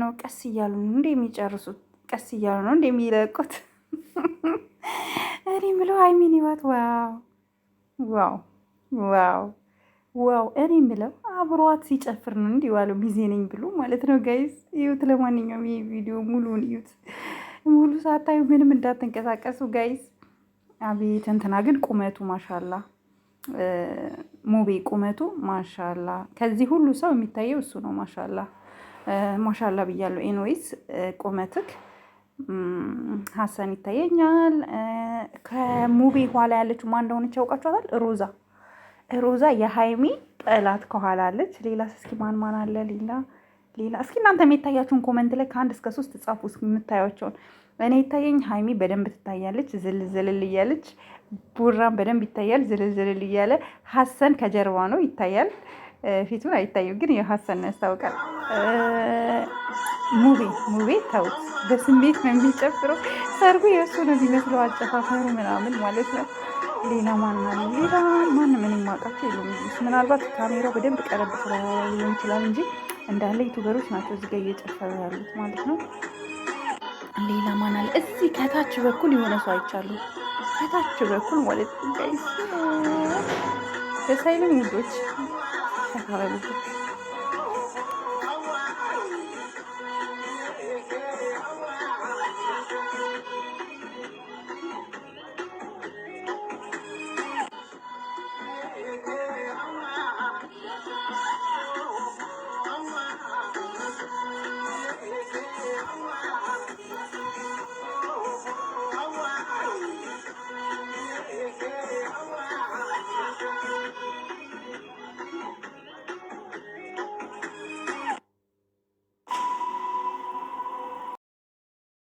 ነው? ቀስ እያሉ ነው እንዴ የሚጨርሱት? ቀስ እያሉ ነው እንዴ የሚለቁት? እኔ የምለው ሀይሚን ይዋት። ዋው ዋው ዋው ዋው! እኔ የምለው አብሯት ሲጨፍር ነው እንዲህ ዋለው። ቢዚ ነኝ ብሎ ማለት ነው። ጋይዝ እዩት። ለማንኛውም ይህ ቪዲዮ ሙሉውን እዩት። ሙሉ ሳታዩ ምንም እንዳትንቀሳቀሱ ጋይዝ። አቤት እንትና ግን ቁመቱ ማሻላ፣ ሙቤ ቁመቱ ማሻላ። ከዚህ ሁሉ ሰው የሚታየው እሱ ነው። ማሻላ ማሻላ ብያለሁ። ኤንዌይስ ቁመትክ ሀሰን ይታየኛል። ከሙቤ ኋላ ያለችው ማን እንደሆነች ያውቃችኋታል? ሮዛ ሮዛ የሀይሚ ጠላት ከኋላ አለች። ሌላ እስኪ ማን አለ? ሌላ እስኪ እናንተ የሚታያችሁን ኮመንት ላይ ከ1 እስከ 3 ጻፉ። እስኪ የምታያቸውን። እኔ ይታየኝ ሀይሚ በደንብ ትታያለች፣ ዝልዝልል እያለች። ቡራን በደንብ ይታያል፣ ዝልዝልል እያለ። ሀሰን ከጀርባ ነው ይታያል፣ ፊቱን አይታይም፣ ግን የሀሰን ነው ያስታውቃል። ሙቤ ተውት፣ በስሜት ነው የሚጨፍረው። ሰርጉ የእሱ ነው የሚመስለው አጨፋፈሩ ምናምን ማለት ነው። ሌላ ማን አለ? ሌላ ማንም እኔ የማውቃቸው የለም። ምናልባት ካሜራው በደንብ ቀረብ ሊሆን ይችላል እንጂ እንዳለ ዩቱበሮች ናቸው እዚህ ጋር እየጨፈሩ ያሉት ማለት ነው። ሌላ ማን አለ? እዚህ ከታች በኩል የሆነ ሰው አይቻለሁ። ከታች በኩል ማለት ነው። ጋይስ ደስ አይልም ውዶች? ተካበሉበት